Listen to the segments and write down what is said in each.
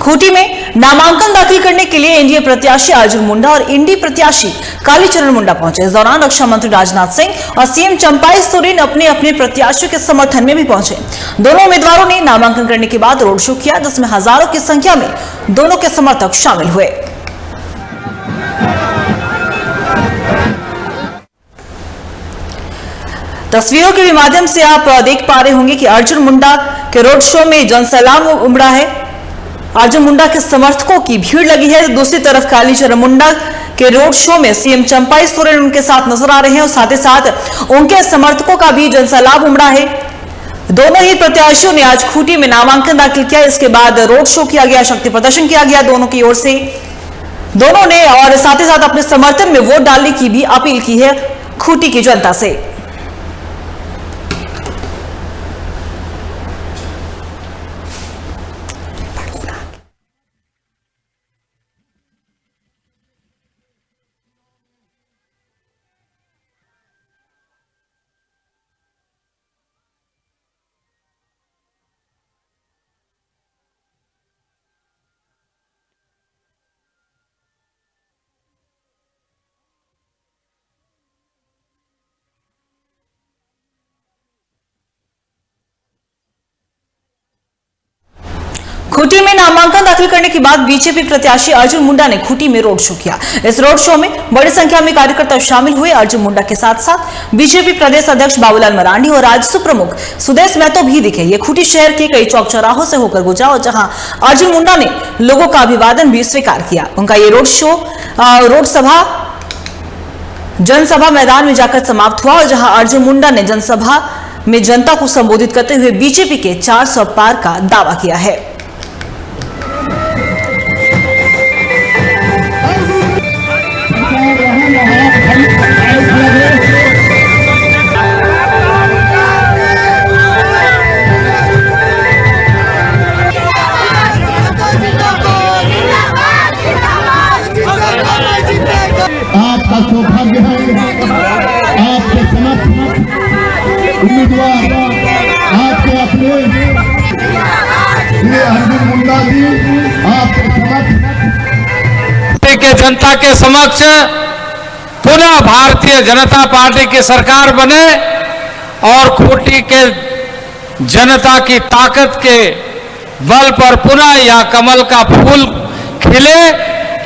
खूंटी में नामांकन दाखिल करने के लिए एनडीए प्रत्याशी अर्जुन मुंडा और इंडी प्रत्याशी कालीचरण मुंडा पहुंचे। इस दौरान रक्षा मंत्री राजनाथ सिंह और सीएम चंपाई सोरेन अपने अपने प्रत्याशियों के समर्थन में भी पहुंचे। दोनों उम्मीदवारों ने नामांकन करने के बाद रोड शो किया, जिसमें हजारों की संख्या में दोनों के समर्थक शामिल हुए। तस्वीरों के माध्यम से आप देख पा रहे होंगे कि अर्जुन मुंडा के रोड शो में जनसैलाब उमड़ा है। अर्जुन मुंडा के समर्थकों की भीड़ लगी है। दूसरी तरफ कालीचरण मुंडा के रोड शो में सीएम चंपाई सोरेन उनके साथ नजर आ रहे हैं और साथ ही साथ उनके समर्थकों का भी जनसैलाब उमड़ा है। दोनों ही प्रत्याशियों ने आज खूंटी में नामांकन दाखिल किया। इसके बाद रोड शो किया गया, शक्ति प्रदर्शन किया गया दोनों की ओर से। दोनों ने और साथ ही साथ अपने समर्थन में वोट डालने की भी अपील की है खूंटी की जनता से। खूंटी में नामांकन दाखिल करने के बाद बीजेपी प्रत्याशी अर्जुन मुंडा ने खूंटी में रोड शो किया। इस रोड शो में बड़ी संख्या में कार्यकर्ता शामिल हुए। अर्जुन मुंडा के साथ साथ बीजेपी प्रदेश अध्यक्ष बाबूलाल मरांडी और राजसू प्रमुख सुदेश महतो भी दिखे। ये खूंटी शहर के कई चौक चौराहों से होकर गुजरा और जहां अर्जुन मुंडा ने लोगों का अभिवादन भी स्वीकार किया। उनका ये जनसभा मैदान में जाकर समाप्त हुआ और जहां अर्जुन मुंडा ने जनसभा में जनता को संबोधित करते हुए बीजेपी के 400 पार का दावा किया है। आपका सौभाग्य है, आपके समर्थ उम्मीदवार आपके अपने अर्जुन मुंडा जी आपके समर्थ के जनता के समक्ष पुनः भारतीय जनता पार्टी की सरकार बने और खूंटी के जनता की ताकत के बल पर पुनः यह कमल का फूल खिले।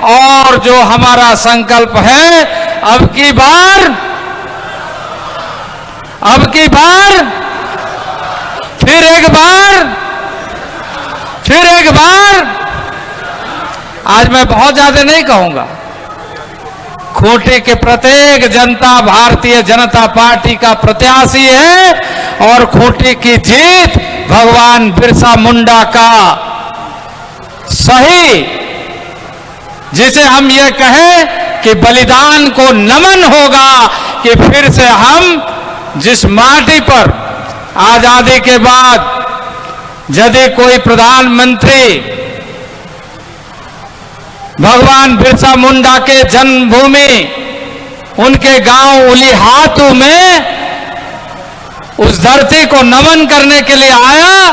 और जो हमारा संकल्प है, अब की बार फिर एक बार आज मैं बहुत ज्यादा नहीं कहूंगा। खूंटी के प्रत्येक जनता भारतीय जनता पार्टी का प्रत्याशी है और खूंटी की जीत भगवान बिरसा मुंडा का सही, जिसे हम ये कहें कि बलिदान को नमन होगा कि फिर से हम जिस माटी पर आजादी के बाद यदि कोई प्रधानमंत्री भगवान बिरसा मुंडा के जन्मभूमि उनके गांव उलीहातू में उस धरती को नमन करने के लिए आया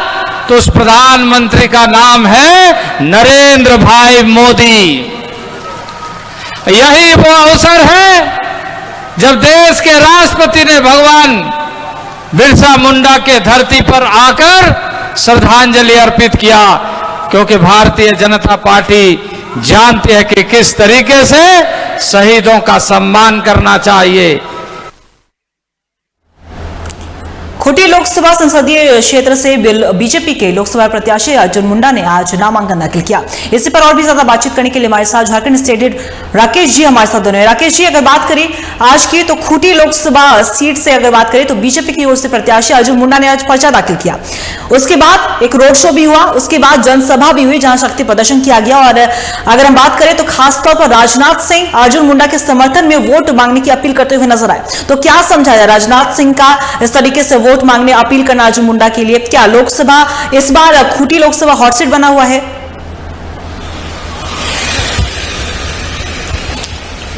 तो उस प्रधानमंत्री का नाम है नरेंद्र भाई मोदी। यही वो अवसर है जब देश के राष्ट्रपति ने भगवान बिरसा मुंडा के धरती पर आकर श्रद्धांजलि अर्पित किया, क्योंकि भारतीय जनता पार्टी जानती है कि किस तरीके से शहीदों का सम्मान करना चाहिए। खूंटी लोकसभा संसदीय क्षेत्र से बीजेपी के लोकसभा प्रत्याशी अर्जुन मुंडा ने आज नामांकन दाखिल किया। इसी पर और भी ज्यादा बातचीत करने के लिए हमारे साथ झारखंड स्टेट राकेश जी हमारे साथ दोनों। राकेश जी, अगर बात करें आज की तो खूंटी लोकसभा सीट से अगर बात करें तो बीजेपी की ओर से प्रत्याशी अर्जुन मुंडा ने आज पर्चा दाखिल किया। उसके बाद एक रोड शो भी हुआ, उसके बाद जनसभा भी हुई जहां शक्ति प्रदर्शन किया गया। और अगर हम बात करें तो खासतौर पर राजनाथ सिंह अर्जुन मुंडा के समर्थन में वोट मांगने की अपील करते हुए नजर आए। तो क्या समझा जाए राजनाथ सिंह का इस तरीके से वोट मांगने अपील करना अर्जुन मुंडा के लिए? क्या लोकसभा इस बार खूंटी लोकसभा हॉट सीट बना हुआ है?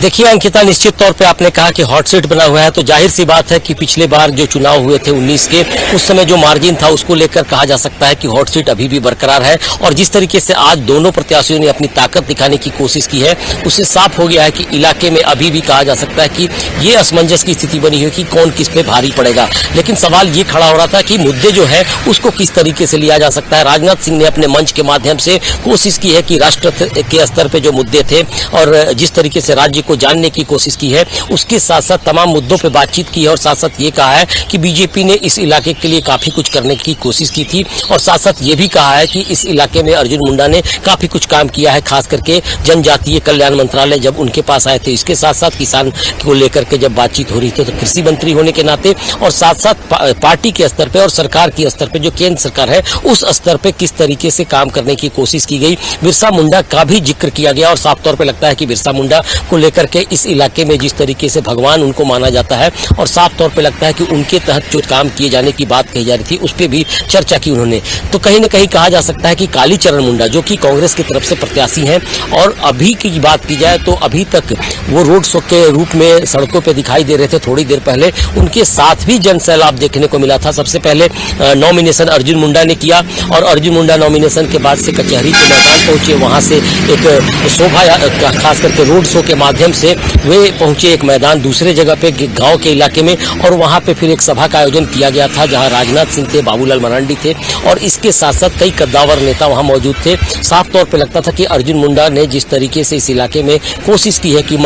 देखिए अंकिता, निश्चित तौर पे आपने कहा कि हॉट सीट बना हुआ है, तो जाहिर सी बात है कि पिछले बार जो चुनाव हुए थे 19 के, उस समय जो मार्जिन था उसको लेकर कहा जा सकता है कि हॉट सीट अभी भी बरकरार है। और जिस तरीके से आज दोनों प्रत्याशियों ने अपनी ताकत दिखाने की कोशिश की है, उससे साफ हो गया है कि इलाके में अभी भी कहा जा सकता है कि ये असमंजस की स्थिति बनी हुई कि कौन किस पे भारी पड़ेगा। लेकिन सवाल ये खड़ा हो रहा था कि मुद्दे जो है उसको किस तरीके से लिया जा सकता है। राजनाथ सिंह ने अपने मंच के माध्यम से कोशिश की है कि राष्ट्र के स्तर पे जो मुद्दे थे और जिस तरीके से राज्य को जानने की कोशिश की है, उसके साथ साथ तमाम मुद्दों पे बातचीत की है और साथ साथ ये कहा है कि बीजेपी ने इस इलाके के लिए काफी कुछ करने की कोशिश की थी। और साथ साथ ये भी कहा है कि इस इलाके में अर्जुन मुंडा ने काफी कुछ काम किया है, खास करके जनजातीय कल्याण मंत्रालय जब उनके पास आए थे, इसके साथ साथ किसान को लेकर के जब बातचीत हो रही थी, तो कृषि मंत्री होने के नाते और साथ साथ पार्टी के स्तर पे और सरकार के स्तर पे जो केंद्र सरकार है उस स्तर पे किस तरीके से काम करने की कोशिश की गई। बिरसा मुंडा का भी जिक्र किया गया और साफ तौर पे लगता है कि बिरसा मुंडा को लेकर के इस इलाके में जिस तरीके से भगवान उनको माना जाता है और साफ तौर पे लगता है कि उनके तहत जो काम किए जाने की बात कही जा रही थी उस पर भी चर्चा की उन्होंने। तो कहीं न कहीं कहा जा सकता है कि कालीचरण मुंडा जो कि कांग्रेस की तरफ से प्रत्याशी हैं और अभी की बात की जाए तो अभी तक वो रोड शो के रूप में सड़कों पे दिखाई दे रहे थे। थोड़ी देर पहले उनके साथ भी जनसैलाब देखने को मिला था। सबसे पहले नॉमिनेशन अर्जुन मुंडा ने किया और अर्जुन मुंडा नॉमिनेशन के बाद से कचहरी के मैदान पहुंचे, वहां से एक शोभा खास करके रोड शो के माध्यम से वे पहुंचे एक मैदान दूसरे जगह पे गांव के इलाके में और वहां पे फिर एक सभा का आयोजन किया गया था जहां राजनाथ सिंह थे, बाबूलाल मरांडी थे और इसके साथ साथ कई कद्दावर नेता वहां मौजूद थे। साफ तौर पे लगता था कि अर्जुन मुंडा ने जिस तरीके से इस इलाके में कोशिश की है कि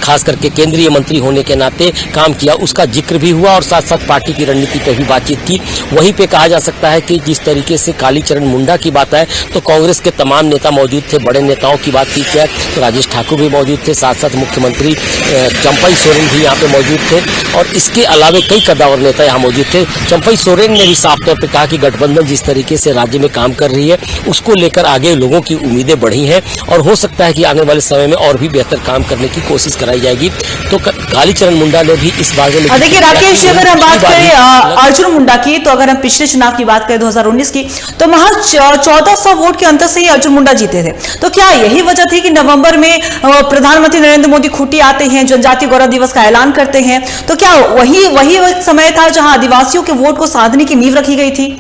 खास करके केंद्रीय मंत्री होने के नाते काम किया, उसका जिक्र भी हुआ और साथ साथ पार्टी की रणनीति पर भी बातचीत की। वहीं पे कहा जा सकता है कि जिस तरीके से कालीचरण मुंडा की बात है तो कांग्रेस के तमाम नेता मौजूद थे। बड़े नेताओं की बात की जाए तो राजेश ठाकुर भी मौजूद थे, साथ साथ मुख्यमंत्री चंपई सोरेन भी यहाँ पे मौजूद थे और इसके अलावा कई कद्दावर नेता यहाँ मौजूद थे। चंपई सोरेन ने भी साफ तौर पे कहा कि गठबंधन जिस तरीके से राज्य में काम कर रही है उसको लेकर आगे लोगों की उम्मीदें बढ़ी हैं और हो सकता है कि आने वाले समय में और भी बेहतर काम करने की कोशिश कराई जाएगी। तो कालीचरण मुंडा ने भी इस बारे में देखिए राकेश जी, अगर हम बात करें अर्जुन मुंडा की, तो अगर हम पिछले चुनाव की बात करें 2019 की, तो महज 1400 वोट के अंतर से ही अर्जुन मुंडा जीते थे। तो क्या यही वजह थी कि नवंबर में प्रधानमंत्री नरेंद्र मोदी खूंटी आते हैं, जनजातीय गौरव दिवस का ऐलान करते हैं, तो क्या वही समय था जहां आदिवासियों के वोट को साधने की नींव रखी गई थी?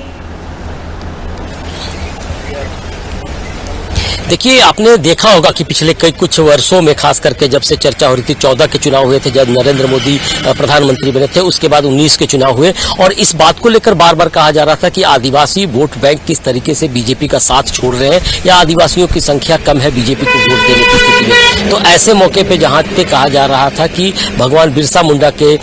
देखिए, आपने देखा होगा कि पिछले कुछ वर्षों में खास करके जब से चर्चा हो रही थी, 14 के चुनाव हुए थे जब नरेंद्र मोदी प्रधानमंत्री बने थे, उसके बाद 19 के चुनाव हुए और इस बात को लेकर बार बार कहा जा रहा था कि आदिवासी वोट बैंक किस तरीके से बीजेपी का साथ छोड़ रहे हैं या आदिवासियों की संख्या कम है बीजेपी को वोट देने की स्थिति में। तो ऐसे मौके पे जहां पे कहा जा रहा था कि भगवान बिरसा मुंडा के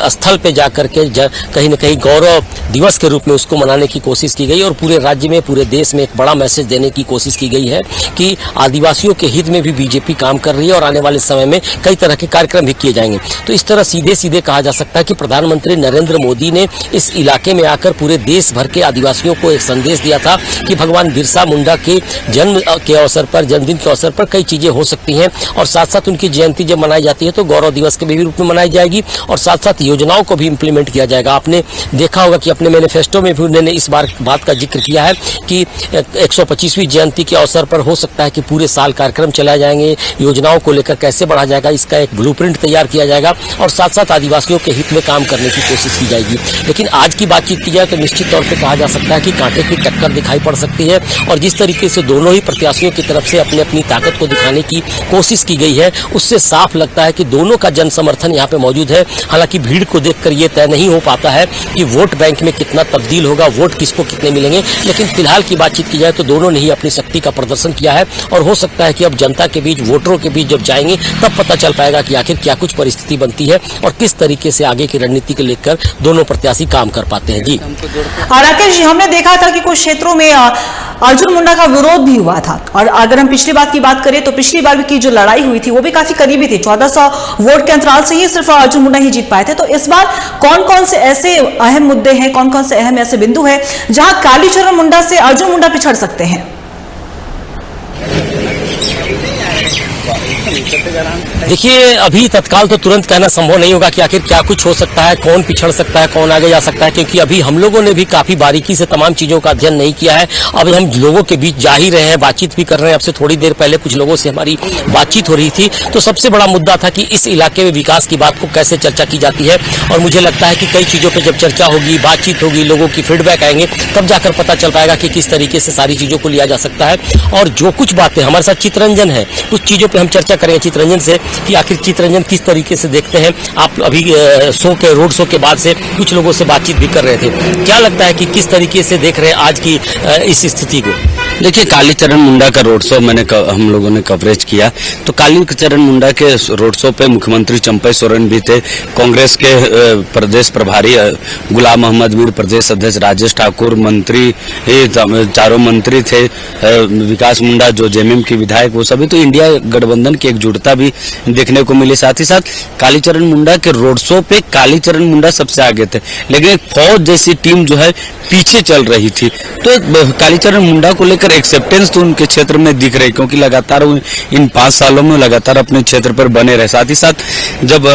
स्थल पे जाकर के कहीं न कहीं गौरव दिवस के रूप में उसको मनाने की कोशिश की गई और पूरे राज्य में पूरे देश में एक बड़ा मैसेज देने की कोशिश की गई है कि आदिवासियों के हित में भी बीजेपी काम कर रही है और आने वाले समय में कई तरह के कार्यक्रम भी किए जाएंगे। तो इस तरह सीधे सीधे कहा जा सकता है कि प्रधानमंत्री नरेंद्र मोदी ने इस इलाके में आकर पूरे देश भर के आदिवासियों को एक संदेश दिया था कि भगवान बिरसा मुंडा के जन्म के अवसर पर, जन्मदिन के अवसर पर कई चीजें हो सकती हैं और साथ साथ उनकी जयंती जब मनाई जाती है तो गौरव दिवस के भी रूप में मनाई जाएगी और साथ साथ योजनाओं को भी इम्प्लीमेंट किया जाएगा। आपने देखा होगा कि अपने मैनिफेस्टो में भी उन्होंने इस बात का जिक्र किया है कि 125वीं जयंती के अवसर पर हो सकता है कि पूरे साल कार्यक्रम चलाए जाएंगे, योजनाओं को लेकर कैसे बढ़ा जाएगा इसका एक ब्लूप्रिंट तैयार किया जाएगा और साथ साथ आदिवासियों के हित में काम करने की कोशिश की जाएगी। लेकिन आज की बातचीत की जाए तो निश्चित तौर पर कहा जा सकता है कि कांटे की टक्कर दिखाई पड़ सकती है और जिस तरीके से दोनों ही प्रत्याशियों की तरफ से अपनी अपनी ताकत को दिखाने की कोशिश की गई है उससे साफ लगता है कि दोनों का जन समर्थन यहाँ पे मौजूद है। हालांकि भीड़ को देखकर ये तय नहीं हो पाता है कि वोट बैंक में कितना तब्दील होगा, वोट किसको कितने मिलेंगे, लेकिन फिलहाल की बातचीत की जाए तो दोनों ने ही अपनी शक्ति का प्रदर्शन किया है और हो सकता है कि अब जनता के बीच, वोटरों के बीच जब जाएंगे तब पता चल पाएगा कि आखिर क्या कुछ परिस्थिति बनती है और किस तरीके से आगे की रणनीति को लेकर दोनों प्रत्याशी काम कर पाते हैं। जी राकेश जी, हमने देखा था कि कुछ क्षेत्रों में अर्जुन मुंडा का विरोध भी हुआ था और अगर हम पिछली बार की बात करें तो पिछली बार की जो लड़ाई हुई थी वो भी काफी करीबी थी, 1400 वोट के अंतराल से ही सिर्फ अर्जुन मुंडा ही जीत पाए थे। तो इस बार कौन कौन से ऐसे अहम मुद्दे हैं, कौन कौन से अहम ऐसे बिंदु हैं जहां कालीचरण मुंडा से अर्जुन मुंडा पिछड़ सकते हैं? देखिए, अभी तत्काल तो तुरंत कहना संभव नहीं होगा कि आखिर क्या कुछ हो सकता है, कौन पिछड़ सकता है, कौन आगे जा सकता है, क्योंकि अभी हम लोगों ने भी काफी बारीकी से तमाम चीजों का अध्ययन नहीं किया है। अब हम लोगों के बीच जा ही रहे हैं, बातचीत भी कर रहे हैं। अब से थोड़ी देर पहले कुछ लोगों से हमारी बातचीत हो रही थी, तो सबसे बड़ा मुद्दा था कि इस इलाके में विकास की बात को कैसे चर्चा की जाती है। और मुझे लगता है कि कई चीजों पर जब चर्चा होगी, बातचीत होगी, लोगों की फीडबैक आएंगे, तब जाकर पता चल पाएगा कि किस तरीके से सारी चीजों को लिया जा सकता है। और जो कुछ बातें हमारे साथ चित्ररंजन है, कुछ चीजों पे हम चर्चा करेंगे चित्ररंजन से कि आखिर चित्ररंजन किस तरीके से देखते हैं। आप अभी रोड शो के बाद से कुछ लोगों से बातचीत भी कर रहे थे, क्या लगता है कि किस तरीके से देख रहे हैं आज की इस स्थिति को? देखिए, कालीचरण मुंडा का रोड शो हम लोगों ने कवरेज किया, तो कालीचरण मुंडा के रोड शो पे मुख्यमंत्री चंपई सोरेन भी थे, कांग्रेस के प्रदेश प्रभारी गुलाम मोहम्मद मीर, प्रदेश अध्यक्ष राजेश ठाकुर, मंत्री चारों मंत्री थे, विकास मुंडा जो जेएमएम की विधायक, वो सभी, तो इंडिया गठबंधन की एकजुटता भी देखने को मिली। साथ ही साथ कालीचरण मुंडा के रोड शो पे कालीचरण मुंडा सबसे आगे थे, लेकिन फौज जैसी टीम जो है पीछे चल रही थी। तो कालीचरण मुंडा को लेकर एक्सेप्टेंस तो उनके क्षेत्र में दिख रही, क्योंकि लगातार इन 5 सालों में लगातार अपने क्षेत्र पर बने रहे। साथ ही साथ जब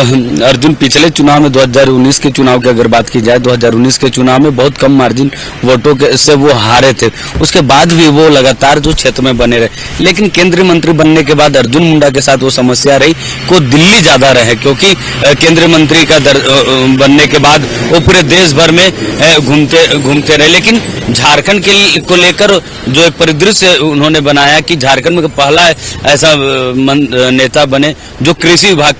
अर्जुन पिछले चुनाव में 2019 के चुनाव की अगर बात की जाए, 2019 के चुनाव में बहुत कम मार्जिन वोटों से वो हारे थे, उसके बाद भी वो लगातार जो क्षेत्र में बने रहे। लेकिन केंद्रीय मंत्री बनने के बाद अर्जुन मुंडा के साथ वो समस्या रही को दिल्ली ज्यादा रहे, क्योंकि केंद्रीय मंत्री का बनने के बाद वो पूरे देश भर में घूमते रहे। लेकिन झारखंड को लेकर जो एक परिदृश्य उन्होंने बनाया कि झारखंड में पहला ऐसा नेता बने जो कृषि विभाग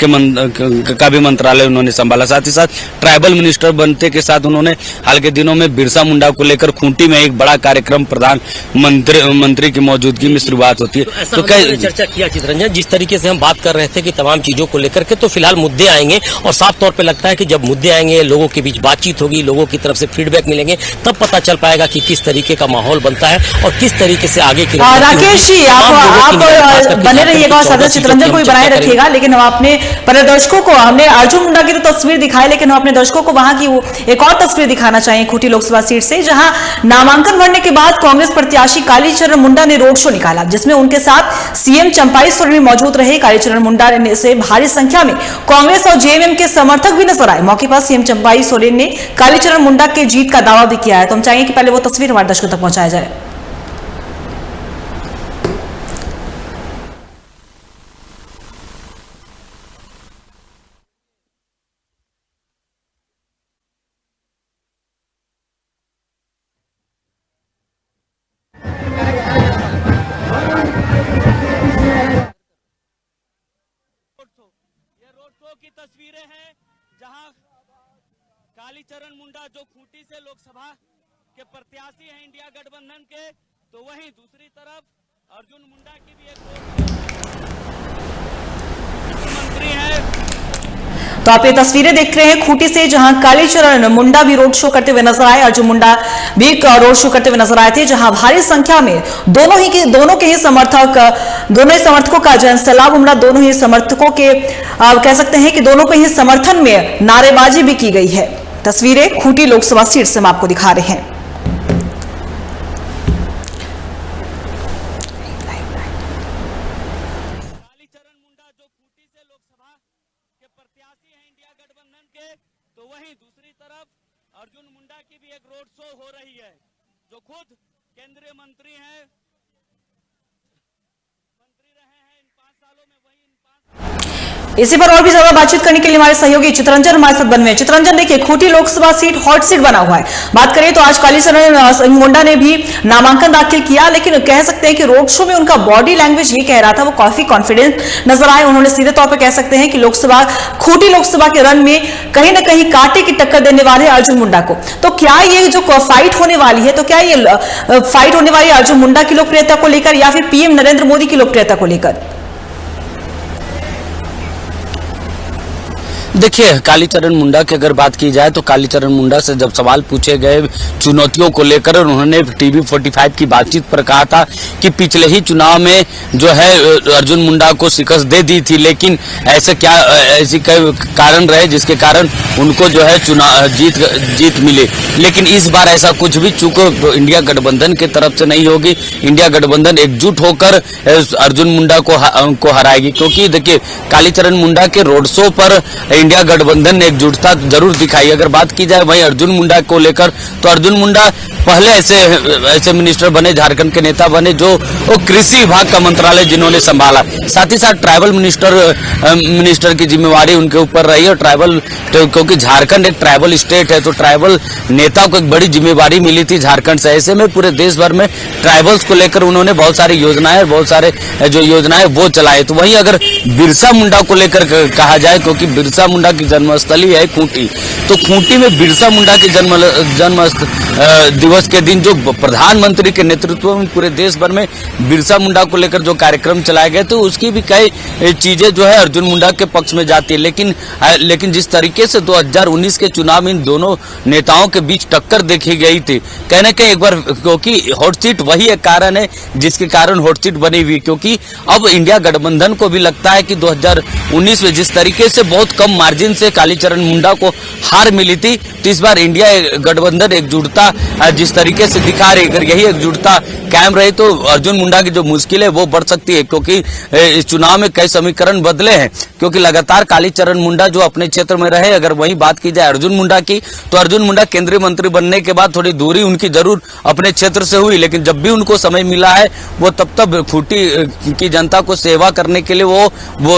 का भी मंत्रालय उन्होंने संभाला। साथ ही साथ ट्राइबल मिनिस्टर बनते के साथ उन्होंने हाल के दिनों में बिरसा मुंडा को लेकर खूंटी में एक बड़ा कार्यक्रम प्रधानमंत्री की मौजूदगी में शुरुआत होती है। तो कई चर्चा किया चित्ररंजन, जिस तरीके से हम बात कर रहे थे कि तमाम चीजों को लेकर के, तो फिलहाल मुद्दे आएंगे और साफ तौर पे लगता है कि जब मुद्दे आएंगे, लोगों के बीच बातचीत होगी, लोगों की तरफ से फीडबैक मिलेंगे, तब पता चल पाएगा कि किस तरीके का माहौल बनता है और किस तरीके से आगे की राकेश जी, आप बने रहिएगा और सदस्य चित्ररंजन को भी बनाए रखिएगा। लेकिन हम अपने दर्शकों को, हमने अर्जुन मुंडा की तो तस्वीर दिखाई, लेकिन हम अपने दर्शकों को वहां की एक और तस्वीर दिखाना चाहिए खूंटी लोकसभा सीट से, जहां नामांकन भरने के बाद कांग्रेस प्रत्याशी कालीचरण मुंडा ने रोड शो निकाला, जिसमें उनके साथ सीएम चंपई सोरेन भी मौजूद रहे। कालीचरण मुंडा से भारी संख्या में कांग्रेस और जेएमएम के समर्थक भी नजर आए। मौके पर सीएम चंपई सोरेन ने कालीचरण मुंडा के जीत का दावा भी किया है। तो हम चाहेंगे कि पहले वो तस्वीर हमारे दर्शकों तक पहुंचाया जाए। की तस्वीरें हैं जहां कालीचरण मुंडा जो खूंटी से लोकसभा के प्रत्याशी हैं इंडिया गठबंधन के, तो वहीं दूसरी तरफ अर्जुन मुंडा की भी एक मंत्री है। तो आप ये तस्वीरें देख रहे हैं खूंटी से, जहां कालीचरण मुंडा भी रोड शो करते हुए नजर आए, अर्जुन मुंडा भी रोड शो करते हुए नजर आए थे, जहां भारी संख्या में दोनों के ही समर्थकों का जनसैलाब उमड़ा। दोनों ही समर्थकों के कह सकते हैं कि दोनों के ही समर्थन में नारेबाजी भी की गई है। तस्वीरें खूंटी लोकसभा सीट से हम आपको दिखा रहे हैं। तो वहीं दूसरी तरफ अर्जुन मुंडा की भी एक रोड शो हो रही है, जो खुद केंद्रीय मंत्री हैं, रहे हैं इन 5 सालों में। वही इसी पर और भी ज्यादा बातचीत करने के लिए हमारे सहयोगी चित्ररंजन हमारे साथ बने हुए हैं। चित्ररंजन, देखिए Khunti Lok Sabha seat hot seat बना हुआ है। बात करें तो आज कालीचरण मुंडा ने भी नामांकन दाखिल किया, लेकिन कह सकते हैं कि रोड शो में उनका बॉडी लैंग्वेज ये कह रहा था, वो काफी कॉन्फिडेंट नजर आए। उन्होंने सीधे तौर पर कह सकते हैं कि खूंटी लोकसभा के रन में कहीं ना कहीं कांटे की टक्कर देने वाले हैं अर्जुन मुंडा को। तो क्या ये जो फाइट होने वाली है, तो क्या ये फाइट होने वाली है अर्जुन मुंडा की लोकप्रियता को लेकर या फिर पीएम नरेंद्र मोदी की लोकप्रियता को लेकर? देखिए, कालीचरण मुंडा की अगर बात की जाए तो कालीचरण मुंडा से जब सवाल पूछे गए चुनौतियों को लेकर, उन्होंने टीवी 45 की बातचीत पर कहा था कि पिछले ही चुनाव में जो है अर्जुन मुंडा को शिकस्त दे दी थी, लेकिन ऐसे कारण रहे जिसके कारण उनको जो है चुनाव जीत मिली। लेकिन इस बार ऐसा कुछ भी चूक इंडिया गठबंधन की तरफ से नहीं होगी। इंडिया गठबंधन एकजुट होकर अर्जुन मुंडा को हराएगी, क्योंकि देखिए कालीचरण मुंडा के रोड शो पर इंडिया गठबंधन ने एकजुटता जरूर दिखाई। अगर बात की जाए वहीं अर्जुन मुंडा को लेकर, तो अर्जुन मुंडा पहले ऐसे मिनिस्टर बने, झारखंड के नेता बने जो कृषि विभाग का मंत्रालय जिन्होंने संभाला, साथ ही साथ ट्राइबल मिनिस्टर की जिम्मेवारी उनके ऊपर रही। और ट्राइबल, क्योंकि झारखंड एक ट्राइबल स्टेट है, तो ट्राइबल नेता को एक बड़ी जिम्मेवारी मिली थी झारखंड से। ऐसे में पूरे देश भर में ट्राइबल्स को लेकर उन्होंने बहुत सारी योजनाएं, बहुत सारे जो योजनाएं वो चलाए। तो वहीं अगर बिरसा मुंडा को लेकर कहा जाए, क्योंकि बिरसा मुंडा की जन्मस्थली है खूंटी, तो खूंटी में बिरसा मुंडा की जन्म दिवस के दिन जो प्रधानमंत्री के नेतृत्व में पूरे देश भर में बिरसा मुंडा को लेकर जो कार्यक्रम चलाए गए, तो उसकी भी कई चीजें जो है अर्जुन मुंडा के पक्ष में जाती है। लेकिन जिस तरीके से 2019 के चुनाव में इन दोनों नेताओं के बीच टक्कर देखी गई थी, कहने के एक बार, क्योंकि हॉट सीट वही एक कारण है जिसके कारण हॉट सीट बनी हुई, क्योंकि अब इंडिया गठबंधन को भी लगता है कि 2019 में जिस तरीके से बहुत कम मार्जिन से कालीचरण मुंडा को हार मिली थी, तो इस बार इंडिया गठबंधन एकजुटता जिस तरीके से दिखा रही, अगर यही एकजुटता कायम रही तो अर्जुन मुंडा की जो मुश्किल है वो बढ़ सकती है, क्योंकि इस चुनाव में कई समीकरण बदले हैं। क्योंकि लगातार कालीचरण मुंडा जो अपने क्षेत्र में रहे, अगर वही बात की जाए अर्जुन मुंडा की, तो अर्जुन मुंडा केंद्रीय मंत्री बनने के बाद थोड़ी दूरी उनकी जरूर अपने क्षेत्र से हुई, लेकिन जब भी उनको समय मिला है वो तब खूंटी की जनता को सेवा करने के लिए वो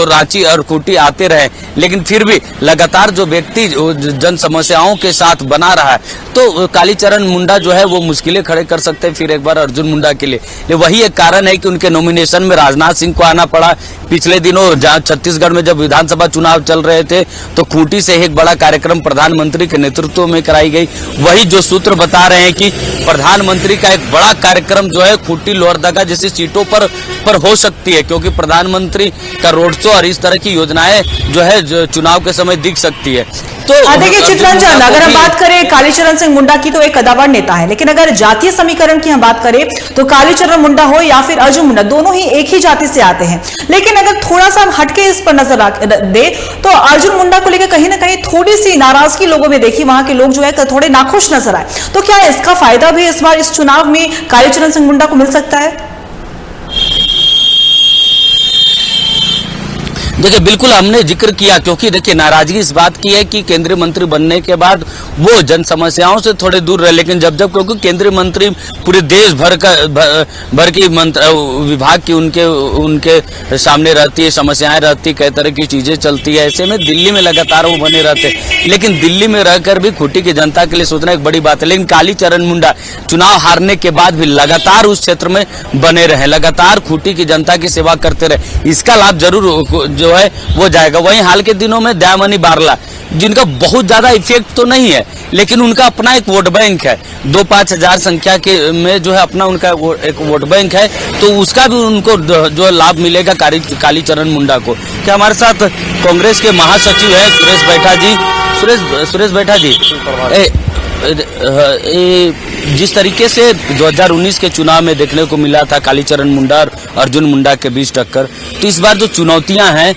रांची और खूंटी आते रहे। लेकिन फिर भी लगातार जो व्यक्ति जन समस्याओं के साथ बना रहा है, तो कालीचरण मुंडा जो है वो मुश्किलें खड़े कर सकते हैं फिर एक बार अर्जुन मुंडा के लिए। वही एक कारण है कि उनके नॉमिनेशन में राजनाथ सिंह को आना पड़ा। पिछले दिनों जहां छत्तीसगढ़ में जब विधानसभा चुनाव चल रहे थे, तो खूंटी से एक बड़ा कार्यक्रम प्रधानमंत्री के नेतृत्व में कराई गई। वही जो सूत्र बता रहे हैं कि प्रधानमंत्री का एक बड़ा कार्यक्रम जो है खूंटी लोहरदगा जैसी सीटों पर हो सकती है, क्योंकि प्रधानमंत्री का रोड शो और इस तरह की योजनाएं जो है चुनाव के समय दिख सकती है। तो देखिए चित्रंजन, अगर हम बात करें कालीचरण सिंह मुंडा की, तो एक कदावर नेता है, लेकिन अगर जातीय समीकरण की हम बात करें तो कालीचरण मुंडा हो या फिर अर्जुन मुंडा, दोनों ही एक ही जाति से आते हैं। लेकिन अगर थोड़ा सा हटके इस पर नजर दे तो अर्जुन मुंडा को लेकर कहीं ना कहीं थोड़ी सी नाराजगी लोगों में देखी, वहां के लोग जो है थोड़े नाखुश नजर आए। तो क्या इसका फायदा भी इस बार इस चुनाव में कालीचरण सिंह मुंडा को मिल सकता है? देखिए, बिल्कुल हमने जिक्र किया, क्योंकि देखिए नाराजगी इस बात की है कि केंद्रीय मंत्री बनने के बाद वो जन समस्याओं से थोड़े दूर रहे, लेकिन जब क्योंकि केंद्रीय मंत्री पूरे देश भर की विभाग की उनके सामने रहती है, समस्याएं रहती, कई तरह की चीजें चलती है। ऐसे में दिल्ली में लगातार वो बने रहते, लेकिन दिल्ली में रहकर भी खूंटी की जनता के लिए सोचना एक बड़ी बात है। लेकिन कालीचरण मुंडा चुनाव हारने के बाद भी लगातार उस क्षेत्र में बने रहे, लगातार खूंटी की जनता की सेवा करते रहे, इसका लाभ जरूर जो है वो जाएगा। वहीं हाल के दिनों में दयामणि बारला, जिनका बहुत ज्यादा इफेक्ट तो नहीं है, लेकिन उनका अपना एक वोट बैंक है, 2-5 हजार संख्या के में जो है अपना उनका एक वोट बैंक है, तो उसका भी उनको जो लाभ मिलेगा कालीचरण मुंडा को। क्या हमारे साथ कांग्रेस के महासचिव है सुरेश बैठा जी। सुरेश बैठा जी, जिस तरीके से 2019 के चुनाव में देखने को मिला था कालीचरण मुंडा और अर्जुन मुंडा के बीच टक्कर, तो इस बार जो चुनौतियां हैं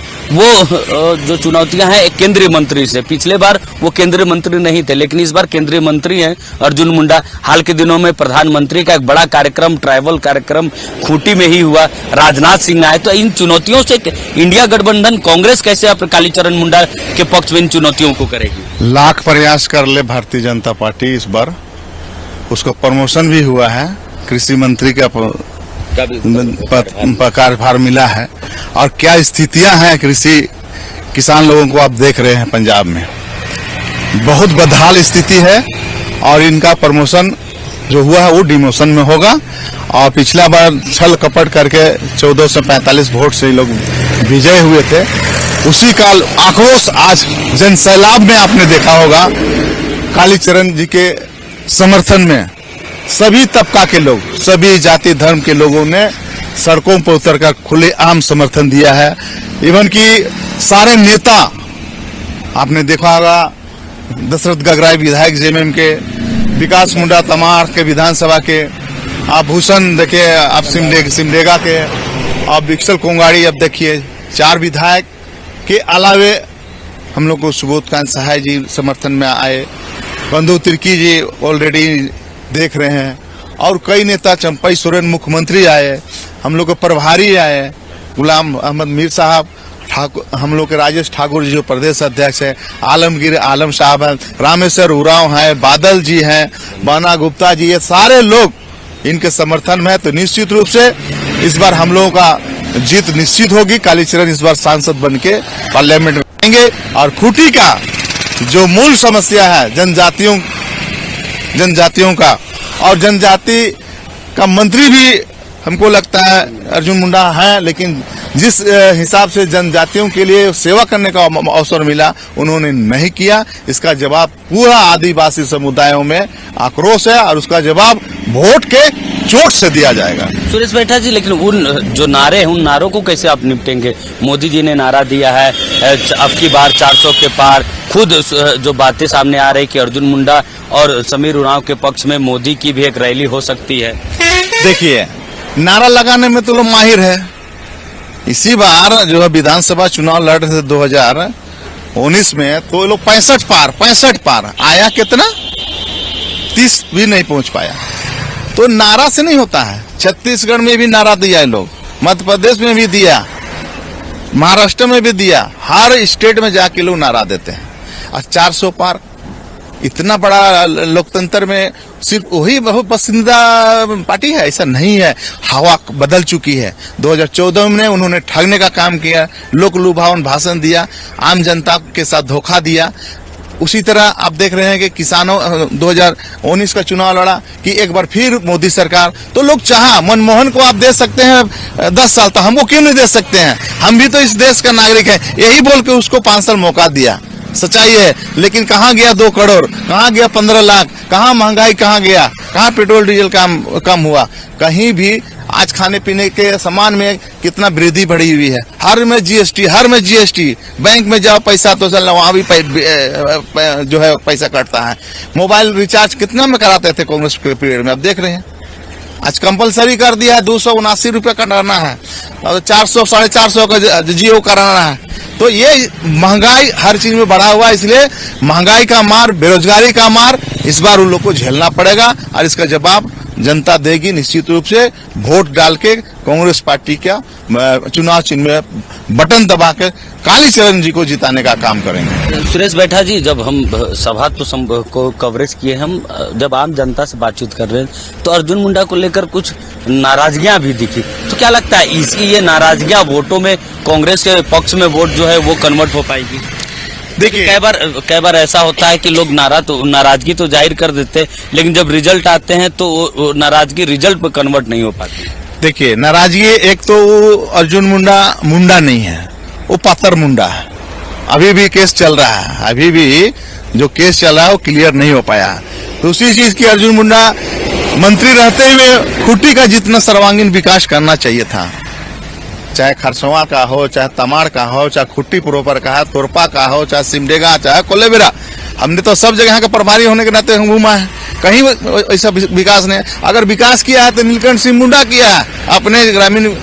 एक केंद्रीय मंत्री से, पिछले बार वो केंद्रीय मंत्री नहीं थे, लेकिन इस बार केंद्रीय मंत्री हैं अर्जुन मुंडा। हाल के दिनों में प्रधानमंत्री का एक बड़ा कार्यक्रम, ट्राइबल कार्यक्रम खूंटी में ही हुआ, राजनाथ सिंह आए। तो इन चुनौतियों से इंडिया गठबंधन कांग्रेस कैसे कालीचरण मुंडा के पक्ष में इन चुनौतियों को करेगी? लाख प्रयास कर ले भारतीय जनता पार्टी, इस बार उसको प्रमोशन भी हुआ है, कृषि मंत्री का कार्यभार मिला है, और क्या स्थितियां हैं कृषि किसान लोगों को आप देख रहे हैं पंजाब में, बहुत बदहाल स्थिति है। और इनका प्रमोशन जो हुआ है वो डिमोशन में होगा। और पिछला बार छल कपट करके 1445 वोट से लोग विजय हुए थे, उसी का आक्रोश आज जनसैलाब में आपने देखा होगा। कालीचरण जी के समर्थन में सभी तबका के लोग, सभी जाति धर्म के लोगों ने सड़कों पर उतरकर खुलेआम समर्थन दिया है। इवन कि सारे नेता आपने देखा होगा दशरथ गगराई विधायक जेएमएम के, विकास मुंडा तमाड़ के विधानसभा के, आप भूषण देखिए, आप सिमडेगा के, आप विक्सल कोंगाड़ी, अब देखिए 4 विधायक के अलावे हम लोग को सुबोध कांत सहाय जी समर्थन में आए, बंधु तिर्की जी ऑलरेडी देख रहे हैं, और कई नेता, चंपई सोरेन मुख्यमंत्री आए, हम लोग के प्रभारी आए, गुलाम अहमद मीर साहब, हम लोग के राजेश ठाकुर जी जो प्रदेश अध्यक्ष है, आलमगीर आलम साहब हैं, रामेश्वर उरांव हैं, बादल जी हैं, बाना गुप्ता जी, ये सारे लोग इनके समर्थन में है। तो निश्चित रूप से इस बार हम लोगों का जीत निश्चित होगी। कालीचरण इस बार सांसद बन के पार्लियामेंट में आएंगे, और खूंटी का जो मूल समस्या है जनजातियों का, और जनजाति का मंत्री भी हमको लगता है अर्जुन मुंडा है, लेकिन जिस हिसाब से जनजातियों के लिए सेवा करने का अवसर मिला उन्होंने नहीं किया। इसका जवाब पूरा आदिवासी समुदायों में आक्रोश है, और उसका जवाब वोट के चोट से दिया जाएगा। सुरेश बैठा जी, लेकिन उन जो नारे हैं, उन नारों को कैसे आप निपटेंगे? मोदी जी ने नारा दिया है अब की बार 400 के पार, खुद जो बातें सामने आ रही कि अर्जुन मुंडा और समीर उरांव के पक्ष में मोदी की भी एक रैली हो सकती है। देखिए, नारा लगाने में तो लोग माहिर है। इसी बार जो है विधानसभा चुनाव लड़ रहे थे 2019 में, तो लोग 65 पार आया, कितना 30 भी नहीं पहुंच पाया। तो नारा से नहीं होता है। छत्तीसगढ़ में भी नारा दिया है लोग, मध्य प्रदेश में भी दिया, महाराष्ट्र में भी दिया, हर स्टेट में जाके लोग नारा देते हैं। और 400 पार, इतना बड़ा लोकतंत्र में सिर्फ वही बहुत पसंदीदा पार्टी है, ऐसा नहीं है। हवा बदल चुकी है। 2014 में उन्होंने ठगने का काम किया, लोक लुभावन भाषण दिया, आम जनता के साथ धोखा दिया। उसी तरह आप देख रहे हैं कि किसानों 2019 का चुनाव लड़ा कि एक बार फिर मोदी सरकार, तो लोग चाहा मनमोहन को आप दे सकते हैं 10 साल, तो हमको क्यों नहीं दे सकते हैं? हम भी तो इस देश का नागरिक है, यही बोल के उसको 5 साल मौका दिया। सच्चाई है। लेकिन कहाँ गया 2 करोड़, कहाँ गया 15 लाख, कहाँ महंगाई कहाँ गया, कहाँ पेट्रोल डीजल कम हुआ? कहीं भी आज खाने पीने के सामान में कितना वृद्धि बढ़ी हुई है। हर में जीएसटी, बैंक में जाओ पैसा तो चलना, वहां भी जो है पैसा कटता है। मोबाइल रिचार्ज कितना में कराते थे कांग्रेस के पीरियड में, अब देख रहे हैं आज कंपलसरी कर दिया है, 279 रुपये का कराना है, और 400 450 का जियो कराना है। तो ये महंगाई हर चीज में बढ़ा हुआ है, इसलिए महंगाई का मार, बेरोजगारी का मार इस बार उन लोग को झेलना पड़ेगा, और इसका जवाब जनता देगी निश्चित रूप से। वोट डाल के कांग्रेस पार्टी का चुनाव चिन्ह में बटन दबा के कालीचरण जी को जिताने का काम करेंगे। सुरेश बैठा जी, जब हम सभा को कवरेज किए, हम जब आम जनता से बातचीत कर रहे हैं तो अर्जुन मुंडा को लेकर कुछ नाराजगियां भी दिखी। तो क्या लगता है इसकी ये नाराजगियां वोटों में, कांग्रेस के पक्ष में वोट जो है वो कन्वर्ट हो पाएगी? देखिए, कई बार ऐसा होता है कि लोग नाराजगी तो जाहिर कर देते, लेकिन जब रिजल्ट आते हैं तो वो नाराजगी रिजल्ट पर कन्वर्ट नहीं हो पाती। देखिए, नाराजगी एक तो अर्जुन मुंडा नहीं है, वो पातर मुंडा है। अभी भी केस चल रहा है, अभी भी जो केस चल रहा है वो क्लियर नहीं हो पाया। दूसरी चीज की, अर्जुन मुंडा मंत्री रहते हुए खूंटी का जितना सर्वांगीण विकास करना चाहिए था, चाहे खरसवा का हो, चाहे तमाड़ का हो, चाहे खूंटी प्रोपर का है, तोरपा का हो, चाहे सिमडेगा, चाहे कोलेबिरा, हमने तो सब जगह यहाँ का प्रभारी होने के नाते घूमा है, कहीं ऐसा विकास नहीं। अगर विकास किया है तो नीलकंठ सिंह मुंडा किया है, अपने ग्रामीण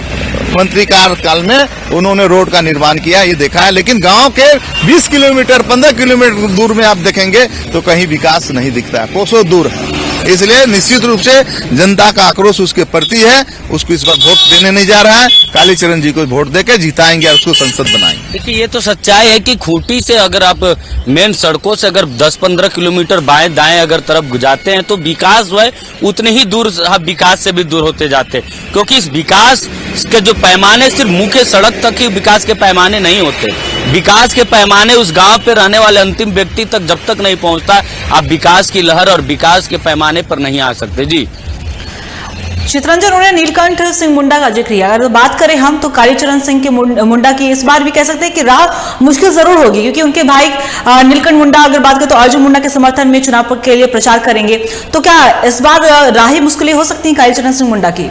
मंत्री कार्यकाल में उन्होंने रोड का निर्माण किया, ये देखा है। लेकिन गांव के 20 किलोमीटर 15 किलोमीटर दूर में आप देखेंगे तो कहीं विकास नहीं दिखता है, कोसों दूर है। इसलिए निश्चित रूप से जनता का आक्रोश उसके प्रति है, उसको इस बार वोट देने नहीं जा रहा है। कालीचरण जी को वोट देकर जिताएंगे और उसको संसद बनाएंगे। देखिए, ये तो सच्चाई है कि खूंटी से अगर आप मेन सड़कों से अगर 10-15 किलोमीटर बाएं दाएं अगर तरफ जाते हैं तो विकास जो है उतने ही दूर, विकास से भी दूर होते जाते, क्योंकि इस विकास के जो पैमाने सिर्फ मुख्य सड़क तक ही विकास के पैमाने नहीं होते। विकास के पैमाने उस गांव पे रहने वाले अंतिम व्यक्ति तक जब तक नहीं पहुंचता, आप विकास की लहर और विकास के पैमाने पर नहीं आ सकते। जी चितरंजन, उन्होंने नीलकंठ सिंह मुंडा का जिक्र किया। अगर बात करें हम तो कालीचरण सिंह के मुंडा की इस बार भी कह सकते हैं कि राह मुश्किल जरूर होगी, क्योंकि उनके भाई नीलकंठ मुंडा अगर बात करें तो अर्जुन मुंडा के समर्थन में चुनाव के लिए प्रचार करेंगे। तो क्या इस बार राहें मुश्किलें हो सकती हैं कालीचरण सिंह मुंडा की?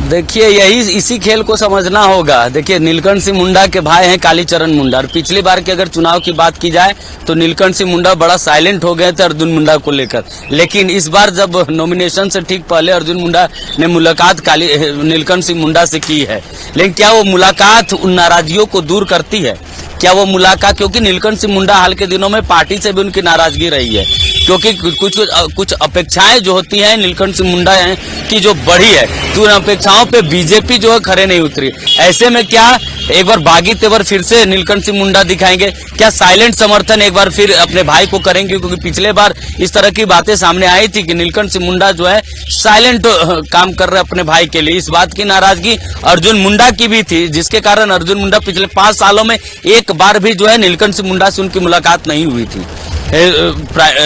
देखिए यही इसी खेल को समझना होगा। देखिए नीलकंठ सिंह मुंडा के भाई हैं कालीचरण मुंडा, और पिछली बार की अगर चुनाव की बात की जाए तो नीलकंठ सिंह मुंडा बड़ा साइलेंट हो गए थे अर्जुन मुंडा को लेकर, लेकिन इस बार जब नॉमिनेशन से ठीक पहले अर्जुन मुंडा ने मुलाकात नीलकंठ सिंह मुंडा से की है, लेकिन क्या वो मुलाकात उन नाराजगियों को दूर करती है? क्या वो मुलाकात, क्योंकि नीलकंठ सिंह मुंडा हाल के दिनों में पार्टी से भी उनकी नाराजगी रही है, क्योंकि कुछ अपेक्षाएं जो होती हैं नीलकंठ सिंह मुंडा हैं की जो बढ़ी है, तो उन अपेक्षाओं पे बीजेपी जो है खरे नहीं उतरी। ऐसे में क्या एक बार बागी तेवर फिर से नीलकंठ सिंह मुंडा दिखाएंगे? क्या साइलेंट समर्थन एक बार फिर अपने भाई को करेंगे? क्योंकि पिछले बार इस तरह की बातें सामने आई थी कि नीलकंठ सिंह मुंडा जो है साइलेंट काम कर रहे अपने भाई के लिए। इस बात की नाराजगी अर्जुन मुंडा की भी थी, जिसके कारण अर्जुन मुंडा पिछले 5 सालों में एक बार भी जो है नीलकंठ सिंह मुंडा से उनकी मुलाकात नहीं हुई थी।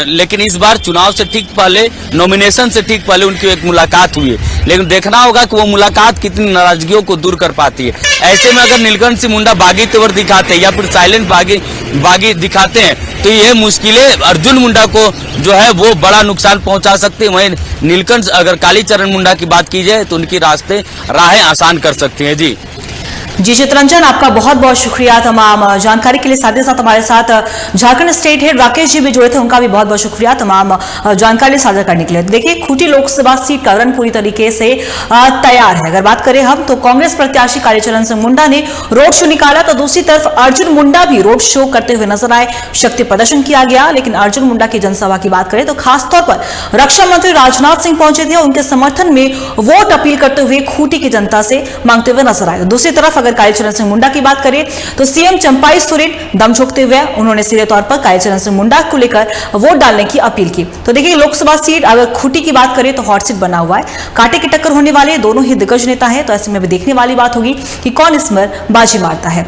लेकिन इस बार चुनाव से ठीक पहले, नॉमिनेशन से ठीक पहले उनकी एक मुलाकात हुई है, लेकिन देखना होगा कि वो मुलाकात कितनी नाराजगियों को दूर कर पाती है। ऐसे में अगर नीलकंठ सिंह मुंडा बागी तेवर दिखाते हैं या फिर साइलेंट बागी दिखाते हैं तो ये मुश्किलें अर्जुन मुंडा को जो है वो बड़ा नुकसान पहुंचा सकती है। वहीं नीलकंठ अगर कालीचरण मुंडा की बात की जाए तो उनकी राहें आसान कर सकती है। जी चितरंजन, आपका बहुत बहुत शुक्रिया तमाम जानकारी के लिए। साथ ही साथ हमारे साथ झारखंड स्टेट हेड राकेश जी भी जुड़े थे, उनका भी बहुत बहुत शुक्रिया तमाम जानकारी साझा करने के लिए। देखिए खूंटी लोकसभा सीट का रण पूरी तरीके से तैयार है। अगर बात करें हम तो कांग्रेस प्रत्याशी कालीचरण सिंह मुंडा ने रोड शो निकाला, तो दूसरी तरफ अर्जुन मुंडा भी रोड शो करते हुए नजर आए, शक्ति प्रदर्शन किया गया। लेकिन अर्जुन मुंडा की जनसभा की बात करें तो खासतौर पर रक्षा मंत्री राजनाथ सिंह पहुंचे थे, उनके समर्थन में वोट अपील करते हुए खूंटी की जनता से मांगते हुए नजर आए। दूसरी तरफ अगर कालीचरण सिंह मुंडा की बात करें तो सीएम चंपाई सोरेन दम झोंकते हुए उन्होंने सीधे तौर पर कालीचरण सिंह मुंडा को लेकर वोट डालने की अपील की। तो देखिए लोकसभा सीट अगर खूंटी की बात करें तो हॉट सीट बना हुआ है, कांटे की टक्कर होने वाले दोनों ही दिग्गज नेता है, तो ऐसे में भी देखने वाली बात होगी कि कौन इसमें बाजी मारता है।